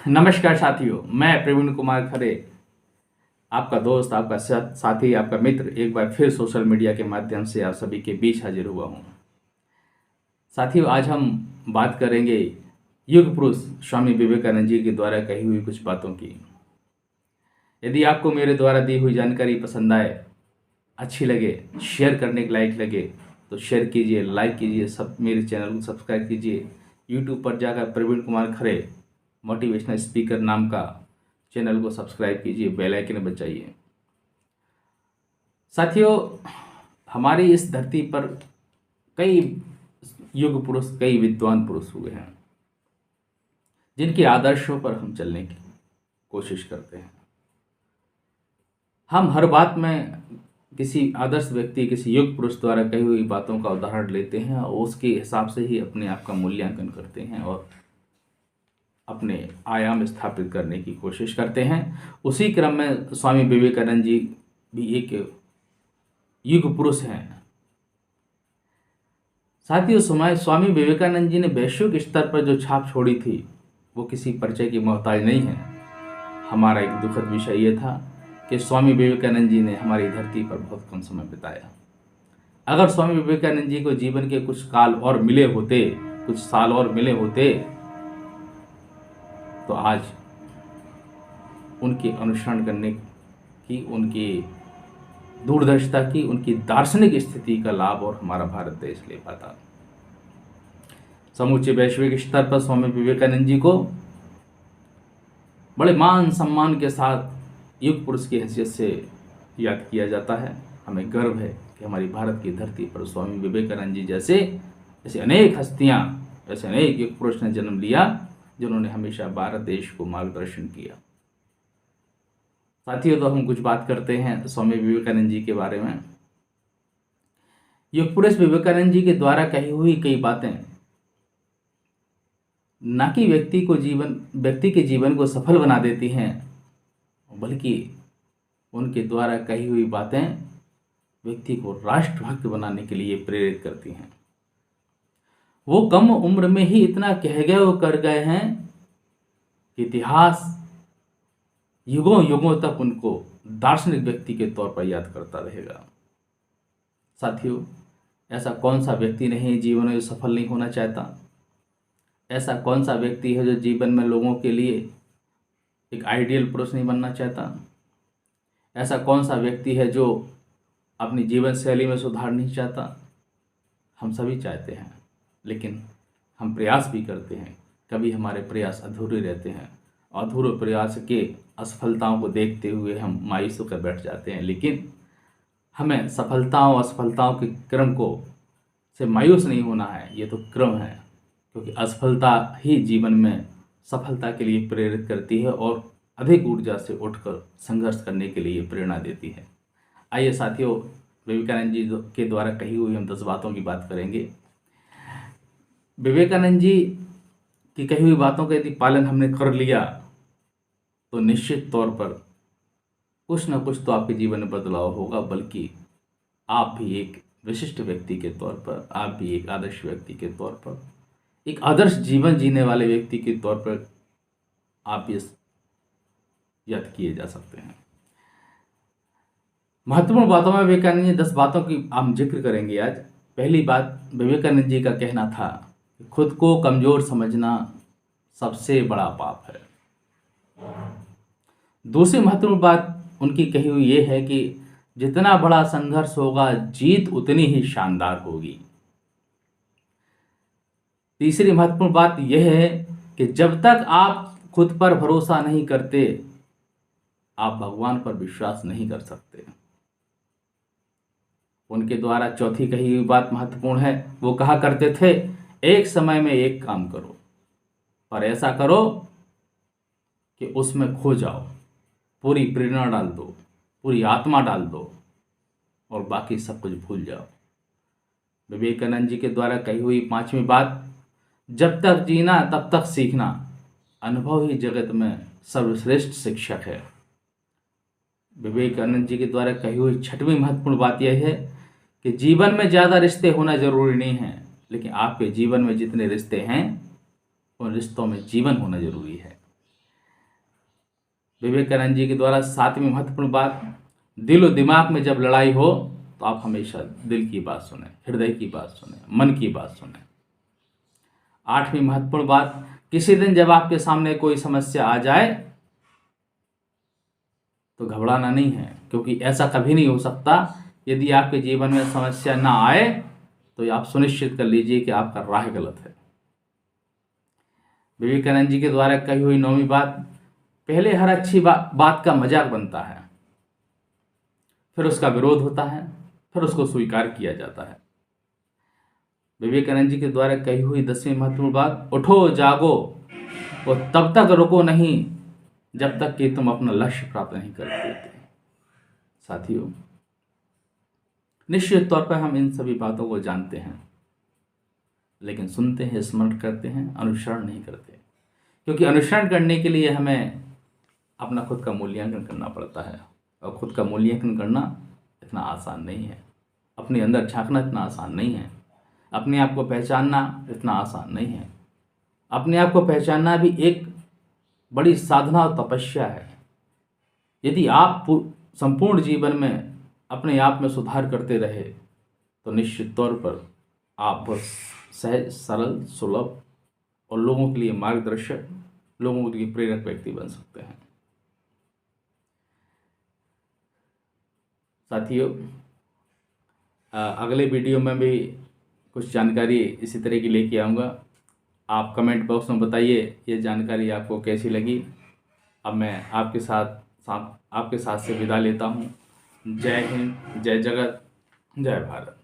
नमस्कार साथियों, मैं प्रवीण कुमार खरे, आपका दोस्त, आपका साथी, आपका मित्र एक बार फिर सोशल मीडिया के माध्यम से आप सभी के बीच हाजिर हुआ हूँ। साथियों, आज हम बात करेंगे युग पुरुष स्वामी विवेकानंद जी के द्वारा कही हुई कुछ बातों की। यदि आपको मेरे द्वारा दी हुई जानकारी पसंद आए, अच्छी लगे, शेयर करने के लायक लगे तो शेयर कीजिए, लाइक कीजिए, सब मेरे चैनल को सब्सक्राइब कीजिए। यूट्यूब पर जाकर प्रवीण कुमार खरे मोटिवेशनल स्पीकर नाम का चैनल को सब्सक्राइब कीजिए, बेल आइकन बजाइए। साथियों, हमारी इस धरती पर कई युग पुरुष, कई विद्वान पुरुष हुए हैं जिनके आदर्शों पर हम चलने की कोशिश करते हैं। हम हर बात में किसी आदर्श व्यक्ति, किसी युग पुरुष द्वारा कही हुई बातों का उदाहरण लेते हैं और उसके हिसाब से ही अपने आप का मूल्यांकन करते हैं और अपने आयाम स्थापित करने की कोशिश करते हैं। उसी क्रम में स्वामी विवेकानंद जी भी एक युग पुरुष हैं। साथियों, स्वामी विवेकानंद जी ने वैश्विक स्तर पर जो छाप छोड़ी थी वो किसी परिचय की मोहताज नहीं है। हमारा एक दुखद विषय ये था कि स्वामी विवेकानंद जी ने हमारी धरती पर बहुत कम समय बिताया। अगर स्वामी विवेकानंद जी को जीवन के कुछ काल और मिले होते, कुछ साल और मिले होते, तो आज उनके अनुसरण करने की, उनकी दूरदर्शिता की, उनकी दार्शनिक स्थिति का लाभ और हमारा भारत देश ले पाता। समूचे वैश्विक स्तर पर स्वामी विवेकानंद जी को बड़े मान सम्मान के साथ युग पुरुष की हैसियत से याद किया जाता है। हमें गर्व है कि हमारी भारत की धरती पर स्वामी विवेकानंद जी जैसे अनेक हस्तियां, ऐसे अनेक युग पुरुष ने जन्म लिया जिन्होंने हमेशा भारत देश को मार्गदर्शन किया। साथियों, तो हम कुछ बात करते हैं स्वामी विवेकानंद जी के बारे में। युग पुरुष विवेकानंद जी के द्वारा कही हुई कई बातें न कि व्यक्ति के जीवन को सफल बना देती हैं, बल्कि उनके द्वारा कही हुई बातें व्यक्ति को राष्ट्रभक्त बनाने के लिए प्रेरित करती हैं। वो कम उम्र में ही इतना कह गए और कर गए हैं कि इतिहास युगों युगों तक उनको दार्शनिक व्यक्ति के तौर पर याद करता रहेगा। साथियों, ऐसा कौन सा व्यक्ति नहीं जीवन में जो सफल नहीं होना चाहता? ऐसा कौन सा व्यक्ति है जो जीवन में लोगों के लिए एक आइडियल पुरुष नहीं बनना चाहता? ऐसा कौन सा व्यक्ति है जो अपनी जीवन शैली में सुधार नहीं चाहता? हम सभी चाहते हैं, लेकिन हम प्रयास भी करते हैं। कभी हमारे प्रयास अधूरे रहते हैं। अधूरे प्रयास के असफलताओं को देखते हुए हम मायूस होकर बैठ जाते हैं। लेकिन हमें सफलताओं असफलताओं के क्रम को से मायूस नहीं होना है। ये तो क्रम है, क्योंकि असफलता ही जीवन में सफलता के लिए प्रेरित करती है और अधिक ऊर्जा से उठकर संघर्ष करने के लिए प्रेरणा देती है। आइए साथियों, विवेकानंद जी के द्वारा कही हुई हम 10 बातों की बात करेंगे। विवेकानंद जी की कही हुई बातों का यदि पालन हमने कर लिया तो निश्चित तौर पर कुछ न कुछ तो आपके जीवन में बदलाव होगा, बल्कि आप भी एक विशिष्ट व्यक्ति के तौर पर, आप भी एक आदर्श व्यक्ति के तौर पर, एक आदर्श जीवन जीने वाले व्यक्ति के तौर पर आप ये याद किए जा सकते हैं। महत्वपूर्ण बातों में विवेकानंद जी 10 बातों की हम जिक्र करेंगे आज। पहली बात, विवेकानंद जी का कहना था कि खुद को कमजोर समझना सबसे बड़ा पाप है। दूसरी महत्वपूर्ण बात उनकी कही हुई ये है कि जितना बड़ा संघर्ष होगा, जीत उतनी ही शानदार होगी। तीसरी महत्वपूर्ण बात यह है कि जब तक आप खुद पर भरोसा नहीं करते, आप भगवान पर विश्वास नहीं कर सकते। उनके द्वारा चौथी कही हुई बात महत्वपूर्ण है। वो कहा करते थे, एक समय में एक काम करो और ऐसा करो कि उसमें खो जाओ, पूरी प्रेरणा डाल दो, पूरी आत्मा डाल दो और बाकी सब कुछ भूल जाओ। विवेकानंद जी के द्वारा कही हुई 5वीं बात, जब तक जीना तब तक सीखना, अनुभव ही जगत में सर्वश्रेष्ठ शिक्षक है। विवेकानंद जी के द्वारा कही हुई 6वीं महत्वपूर्ण बात यह है कि जीवन में ज़्यादा रिश्ते होना जरूरी नहीं है, लेकिन आपके जीवन में जितने रिश्ते हैं उन रिश्तों में जीवन होना जरूरी है। विवेकानंद जी के द्वारा 7वीं महत्वपूर्ण बात, दिल और दिमाग में जब लड़ाई हो तो आप हमेशा दिल की बात सुने, हृदय की बात सुने, मन की बात सुने। 8वीं महत्वपूर्ण बात, किसी दिन जब आपके सामने कोई समस्या आ जाए तो घबराना नहीं है, क्योंकि ऐसा कभी नहीं हो सकता। यदि आपके जीवन में समस्या ना आए तो आप सुनिश्चित कर लीजिए कि आपका राह गलत है। विवेकानंद जी के द्वारा कही हुई 9वीं बात, पहले हर अच्छी बात का मजाक बनता है, फिर उसका विरोध होता है, फिर उसको स्वीकार किया जाता है। विवेकानंद जी के द्वारा कही हुई 10वीं महत्वपूर्ण बात, उठो जागो और तब तक रुको नहीं जब तक कि तुम अपना लक्ष्य प्राप्त नहीं कर लेते। साथियों, निश्चित तौर पर हम इन सभी बातों को जानते हैं, लेकिन सुनते हैं, स्मरण करते हैं, अनुसरण नहीं करते। क्योंकि अनुसरण करने के लिए हमें अपना खुद का मूल्यांकन करना पड़ता है, और खुद का मूल्यांकन करना इतना आसान नहीं है। अपने अंदर झांकना इतना आसान नहीं है। अपने आप को पहचानना इतना आसान नहीं है। अपने आप को पहचानना भी एक बड़ी साधना और तपस्या है। यदि आप संपूर्ण जीवन में अपने आप में सुधार करते रहे तो निश्चित तौर पर आप बहुत सहज, सरल, सुलभ और लोगों के लिए मार्गदर्शक, लोगों के लिए प्रेरक व्यक्ति बन सकते हैं। साथियों, अगले वीडियो में भी कुछ जानकारी इसी तरह की लेके आऊँगा। आप कमेंट बॉक्स में बताइए ये जानकारी आपको कैसी लगी। अब मैं आपके साथ से विदा लेता हूँ। जय हिंद, जय जगत, जय भारत।